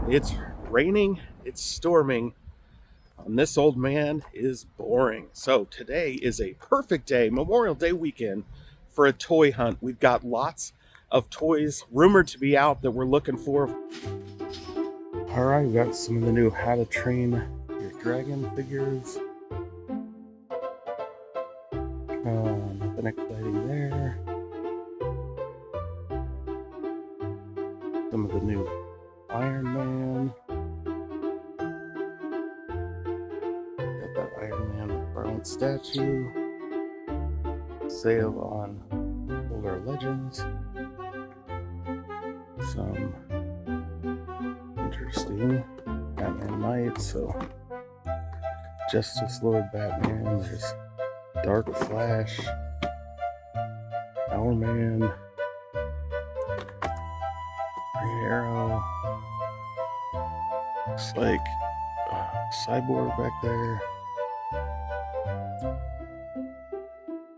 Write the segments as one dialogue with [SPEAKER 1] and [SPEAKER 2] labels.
[SPEAKER 1] It's raining, it's storming, and this old man is boring. So today is a perfect day, Memorial Day weekend, for a toy hunt. We've got lots of toys rumored to be out that we're looking for. All right, we got some of the new How to Train Your Dragon figures. Nothing exciting there. Some of the new Iron Man. Got that Iron Man bronze statue. Sale on older legends. Some interesting Batman Knight. So Justice Lord Batman. There's Dark Flash. Hourman. Green Arrow. Looks like Cyborg back there.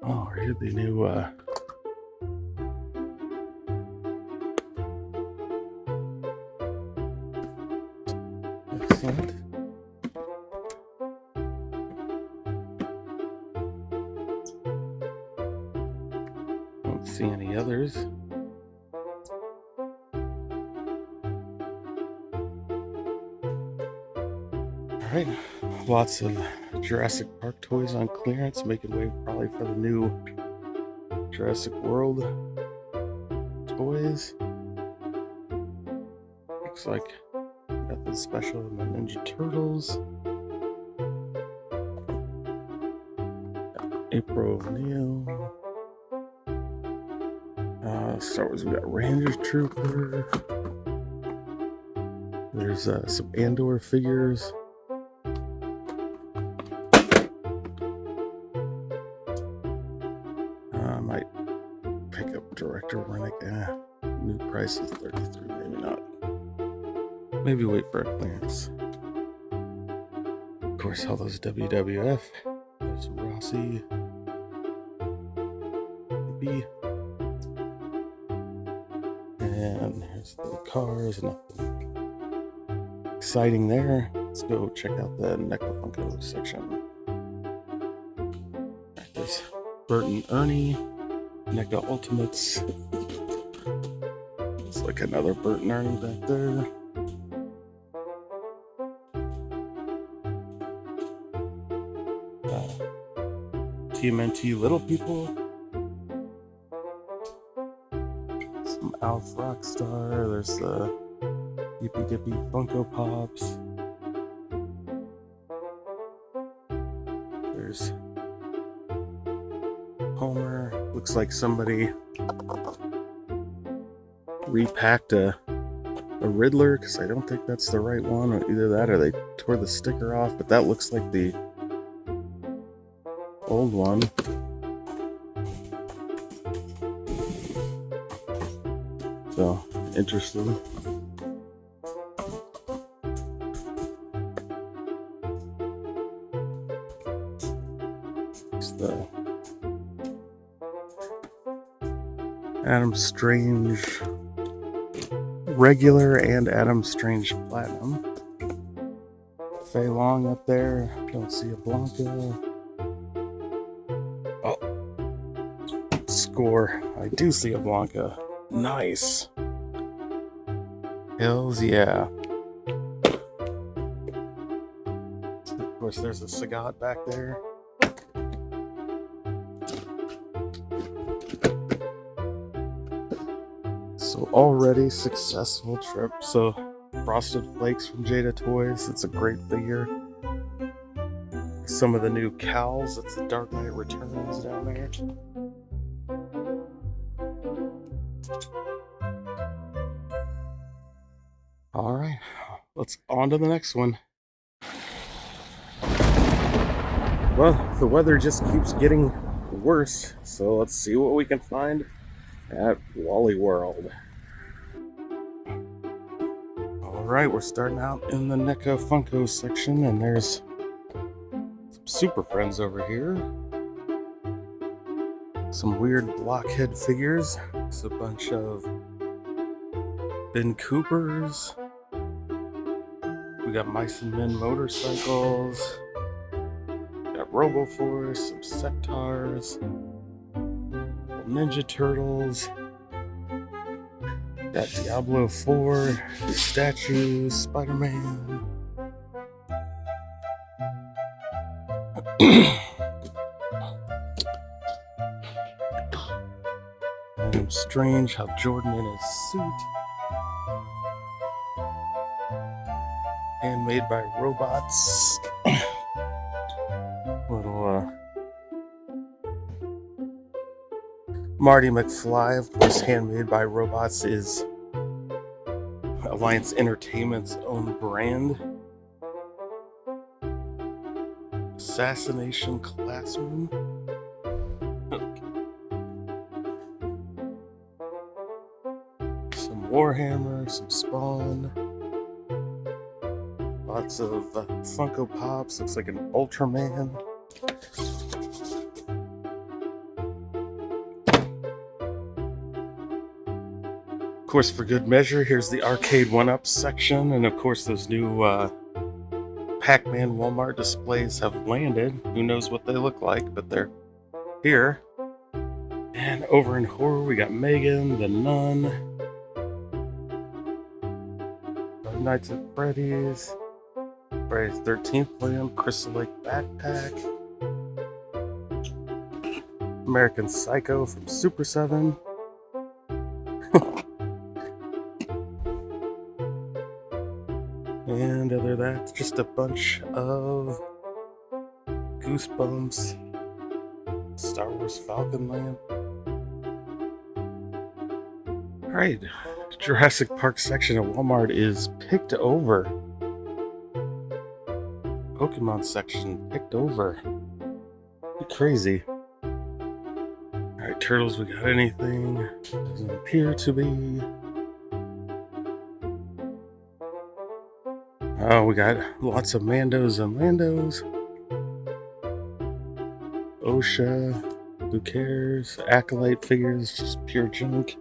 [SPEAKER 1] Oh, here's the new excellent. Don't see any others. Alright, lots of Jurassic Park toys on clearance, making way probably for the new Jurassic World toys. Looks like nothing special in the Ninja Turtles. April O'Neil. Star Wars, we got Ranger Trooper. There's some Andor figures. I might pick up Director Rennick. New price is $33, maybe not. Maybe wait for a clearance. Of course, all those WWF. There's Rossi. B. And here's the cars. Nothing exciting there. Let's go check out the NECA Funko section. There's Bert and Ernie. NECA Ultimates. Looks like another Bert and Ernie back there. TMNT Little People. Some Alf Rockstar. There's the Dippy Dippy Funko Pops. There's Homer. Looks like somebody repacked a Riddler, because I don't think that's the right one. Or either that or they tore the sticker off, but that looks like the old one. So interesting. It's the Adam Strange regular and Adam Strange Platinum. Fei Long up there. Don't see a Blanca. Oh, score. I do see a Blanca. Nice. Hells yeah. Of course, there's a Sagat back there. So already successful trip. So Frosted Flakes from Jada Toys. It's a great figure. Some of the new cowls. It's the Dark Knight Returns down there. All right, let's on to the next one. Well, the weather just keeps getting worse, so let's see what we can find at Wally World. Alright, we're starting out in the NECA Funko section, and there's some Super Friends over here. Some weird blockhead figures. It's a bunch of Ben Coopers. We got Mice and Men motorcycles. Got RoboForce, some Sectars, Ninja Turtles. Got Diablo 4, the statues, Spider-Man. And strange how Jordan in his suit. Handmade by robots. Little Marty McFly, of course, handmade by robots, is Alliance Entertainment's own brand. Assassination Classroom. Some Warhammer, some Spawn. Lots of Funko Pops. Looks like an Ultraman. Of course, for good measure, here's the arcade 1-up section, and of course those new Pac-Man Walmart displays have landed. Who knows what they look like, but they're here. And over in horror, we got Megan, The Nun, Five Nights at Freddy's, Freddy's 13th Plan, Crystal Lake Backpack, American Psycho from Super 7. And other than that, just a bunch of Goosebumps, Star Wars Falcon Land. Alright, Jurassic Park section at Walmart is picked over. Pokemon section picked over. Pretty crazy. Alright, Turtles, we got anything? Doesn't appear to be. Oh, we got lots of Mandos and Landos. OSHA, who cares? Acolyte figures, just pure junk.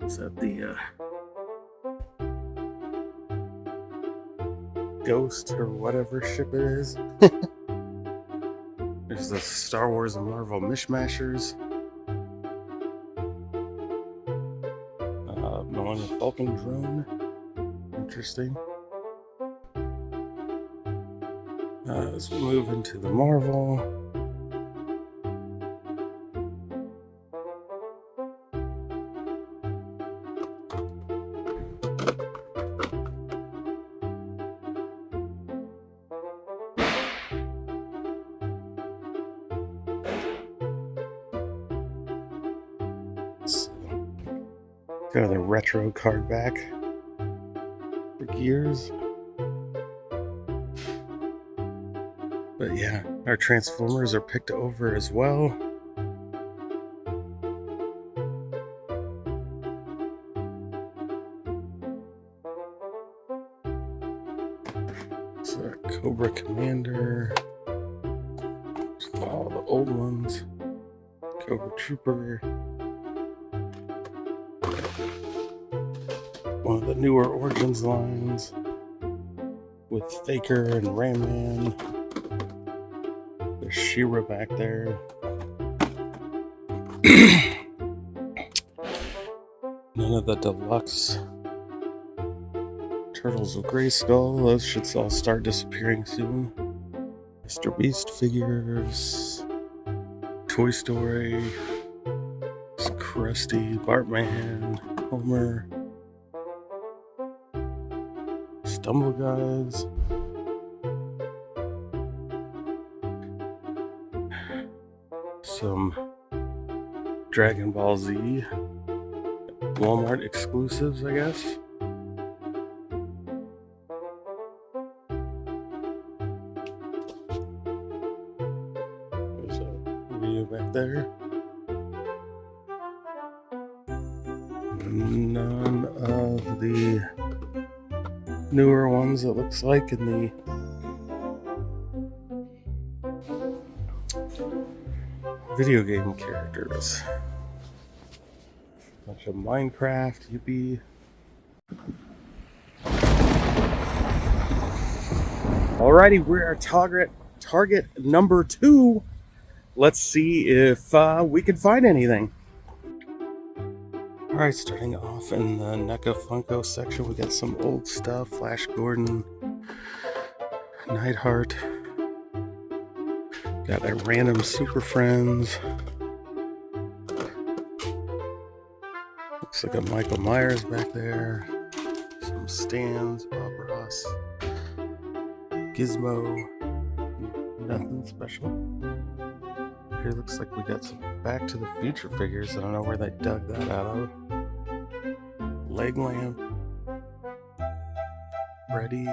[SPEAKER 1] Is that the Ghost or whatever ship it is? There's the Star Wars and Marvel Mishmashers. Millennium Falcon drone. Interesting. Let's move into the Marvel. Got the retro card back for Gears. But yeah, our Transformers are picked over as well. So Cobra Commander. All the old ones. Cobra Trooper. One of the newer Origins lines with Faker and Ram Man. There's She-Ra back there. None of the deluxe Turtles of Grayskull. Those should all start disappearing soon. Mr. Beast figures. Toy Story. Krusty, Bartman, Homer. Stumble Guys. Some Dragon Ball Z. Walmart exclusives, I guess. There's a video back there. None of the newer ones, it looks like, in the video game characters. Bunch of Minecraft, yippee. Alrighty, we're at target number 2. Let's see if we can find anything. Alright, starting off in the NECA Funko section, we got some old stuff. Flash Gordon, Nightheart. Got a random Super Friends. Looks like a Michael Myers back there. Some stands, Bob Ross, Gizmo. Nothing special. Here looks like we got some Back to the Future figures. I don't know where they dug that out of. Leg lamp. Freddy.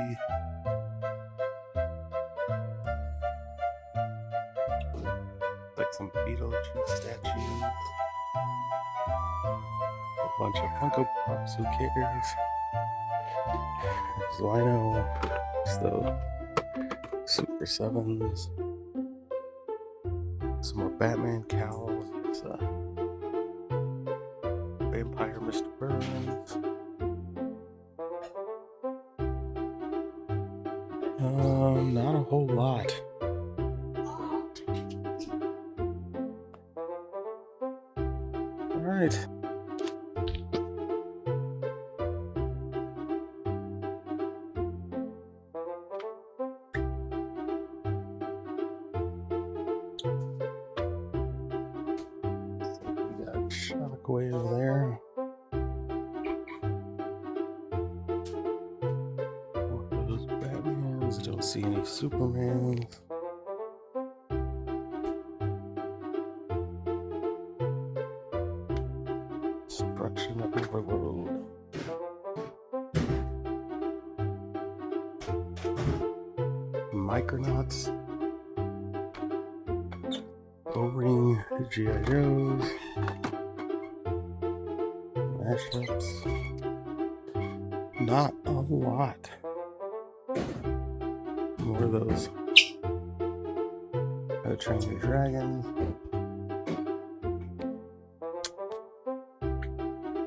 [SPEAKER 1] Like some Beetlejuice statues. A bunch of Funko Pops, who cares? There's Lino. It's the Super 7s. Some more Batman cowls. It's Vampire Mr. Burns. Not a whole lot. Alright. We got Shockwave there. More of those Batmans. Don't see any Supermans. Destruction Overload. Micronauts. O-Ring G.I. Joes. Mashups. Not a lot. More of those. How to Train Your Dragon.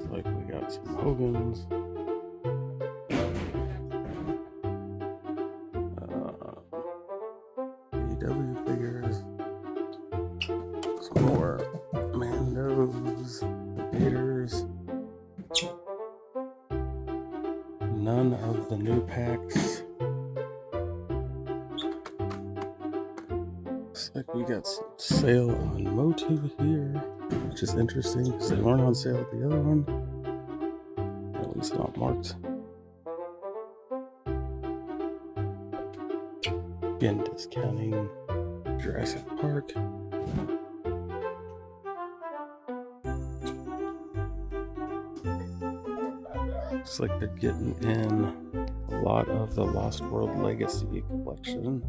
[SPEAKER 1] Like we got some Hogans. AEW figures. Some more Mandos. Gators. None of the new packs. Looks like we got some sale on Motu here, which is interesting because they weren't on sale with the other one. At least not marked. Again, discounting Jurassic Park. Looks like they're getting in a lot of the Lost World Legacy collection.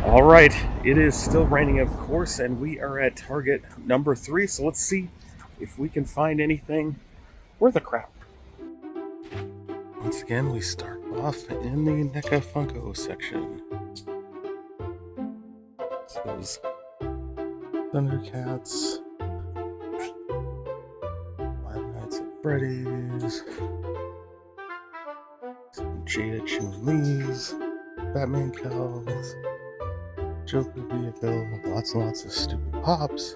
[SPEAKER 1] All right, it is still raining, of course, and we are at target number 3. So let's see if we can find anything worth a crap. Once again, we start off in the NECA Funko section. So those Thundercats, Five Nights at Freddy's, some Jada Chun-Li's, Batman cowls, Joker vehicle, lots and lots of stupid pops.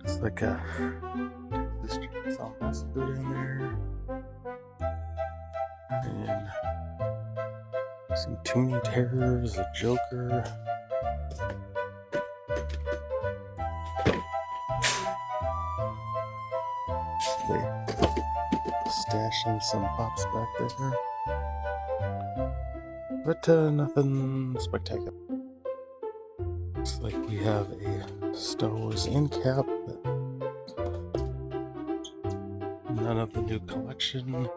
[SPEAKER 1] It's like this Chainsaw Massacre in there. And some Toony Terrors, a Joker. Stashing some pops back there. But nothing spectacular. Looks like we have a Star Wars end cap. None of the new collection.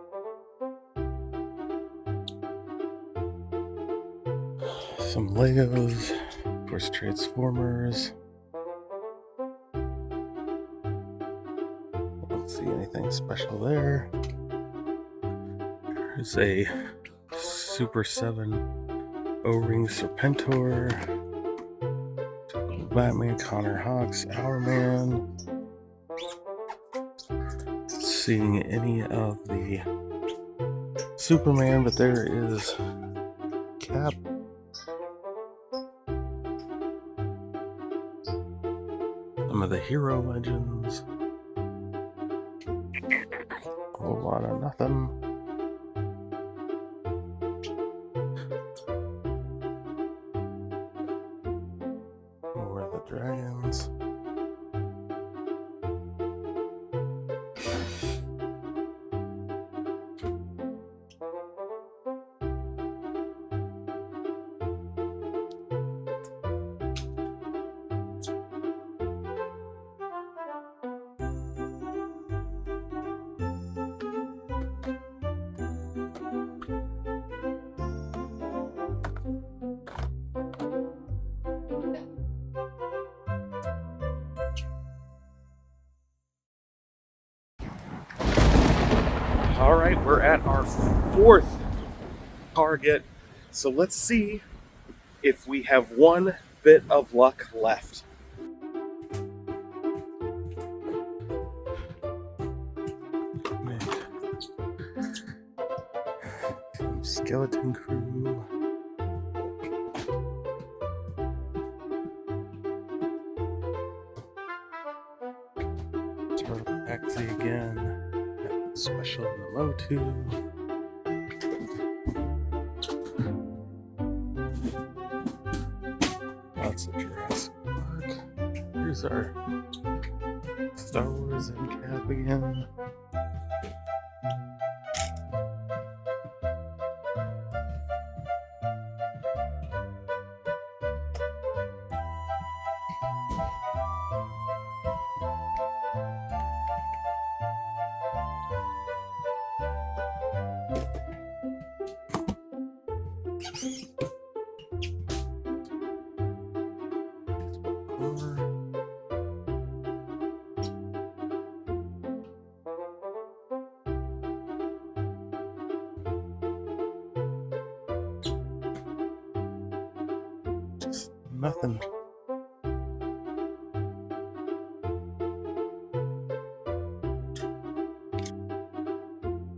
[SPEAKER 1] Some Legos. Of course, Transformers. Don't see anything special there. There's a Super 7 O-Ring Serpentor, Batman, Connor Hawks, Hourman. Seeing any of the Superman, but there is Cap. Some of the Hero Legends. A whole lot of nothing. More of the Dragons. All right, we're at our fourth target. So let's see if we have one bit of luck left. Some Skeleton Crew. Turtle Taxi again. Special in the Motu. Lots of Jurassic Park. Here's our Star Wars and Cap again. Just nothing.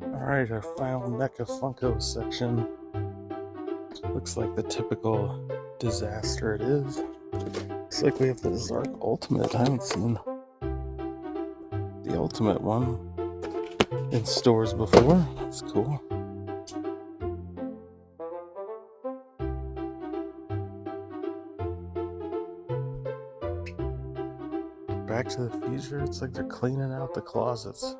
[SPEAKER 1] Alright, our final NECA Funko section. Looks like the typical disaster it is. Looks like we have the Zark Ultimate. I haven't seen the Ultimate one in stores before. That's cool. Back to the Future. It's like they're cleaning out the closets.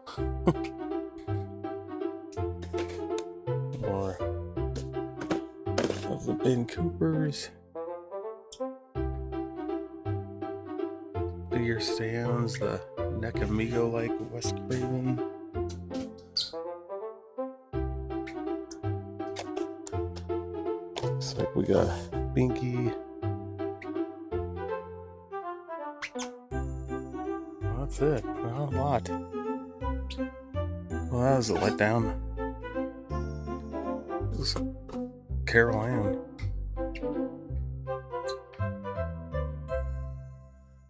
[SPEAKER 1] More of the Ben Coopers. Figure stands, the NECA Amigo like Wes Craven. Looks like we got Binky. That's it. Not a lot. Well, that was a letdown. It was Carol Ann.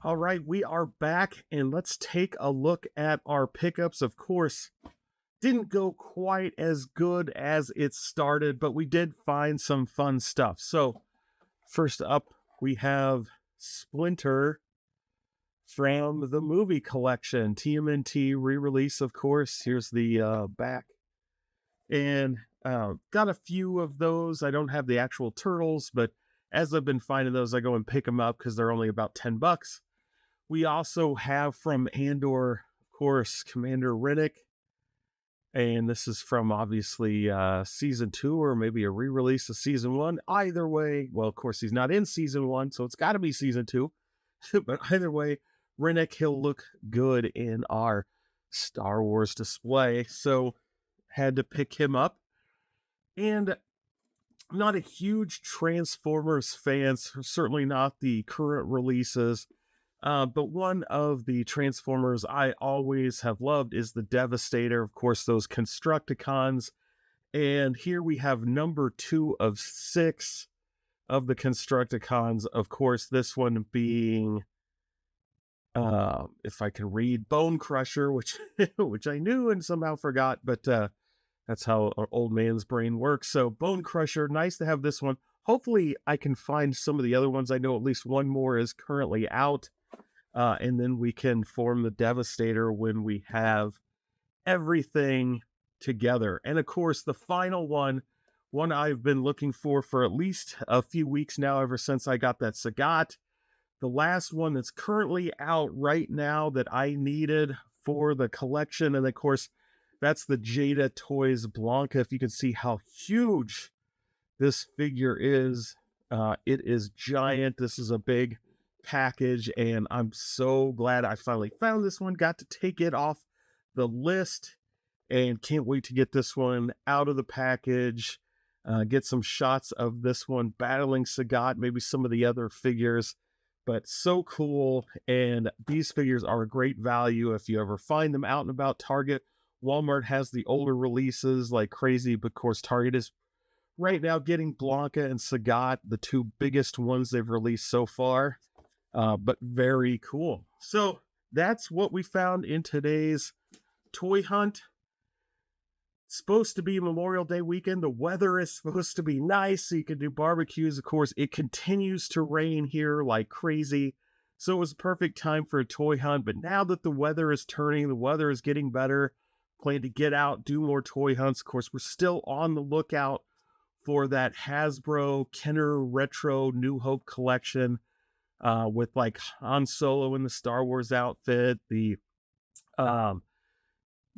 [SPEAKER 1] All right, we are back, and let's take a look at our pickups. Of course, didn't go quite as good as it started, but we did find some fun stuff. So, first up, we have Splinter from the movie collection, TMNT re-release, of course. Here's the back. And got a few of those. I don't have the actual turtles, but as I've been finding those, I go and pick them up because they're only about $10. We also have from Andor, of course, Commander Riddick. And this is from, obviously, Season 2, or maybe a re-release of Season 1. Either way, well, of course, he's not in Season 1, so it's got to be Season 2. But either way, Riddick, he'll look good in our Star Wars display. So, had to pick him up. And I'm not a huge Transformers fan, certainly not the current releases. But one of the Transformers I always have loved is the Devastator. Of course, those Constructicons. And here we have number 2 of 6. of the Constructicons. Of course, this one being, if I can read, Bone Crusher, which which I knew and somehow forgot, but that's how our old man's brain works. So Bone Crusher, nice to have this one. Hopefully I can find some of the other ones. I know at least one more is currently out. And then we can form the Devastator when we have everything together. And of course, the final one I've been looking for at least a few weeks now, ever since I got that Sagat. The last one that's currently out right now that I needed for the collection. And of course, that's the Jada Toys Blanca. If you can see how huge this figure is, it is giant. This is a big package, and I'm so glad I finally found this one, got to take it off the list, and can't wait to get this one out of the package, get some shots of this one battling Sagat, maybe some of the other figures. But so cool, and these figures are a great value if you ever find them out and about. Target, Walmart has the older releases like crazy, but of course Target is right now getting Blanca and Sagat, the two biggest ones they've released so far. But very cool. So that's what we found in today's toy hunt. Supposed to be Memorial Day weekend. The weather is supposed to be nice, so you can do barbecues. Of course, it continues to rain here like crazy, so it was a perfect time for a toy hunt. But now that the weather is turning, the weather is getting better, plan to get out, do more toy hunts. Of course, we're still on the lookout for that Hasbro Kenner Retro New Hope collection, with like Han Solo in the Star Wars outfit, the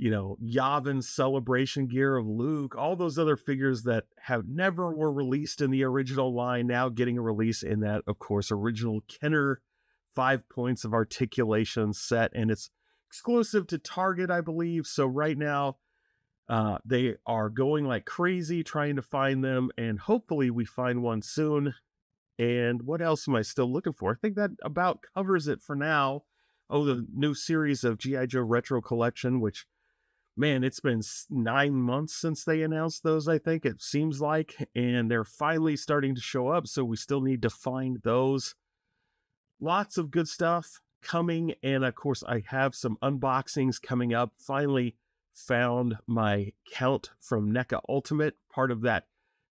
[SPEAKER 1] Yavin celebration gear of Luke, all those other figures that have never were released in the original line, now getting a release in that, of course, original Kenner 5 points of articulation set, and it's exclusive to Target, I believe. So right now, they are going like crazy trying to find them, and hopefully we find one soon. And what else am I still looking for? I think that about covers it for now. Oh, the new series of G.I. Joe Retro Collection, which, man, it's been 9 months since they announced those, I think it seems like, and they're finally starting to show up, so we still need to find those. Lots of good stuff coming, and of course I have some unboxings coming up. Finally found my Count from NECA Ultimate, part of that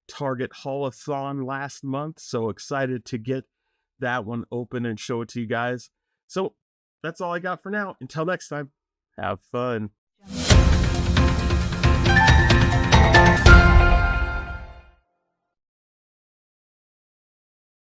[SPEAKER 1] Target Haul-a-thon last month, so excited to get that one open and show it to you guys. So that's all I got for now. Until next time, have fun.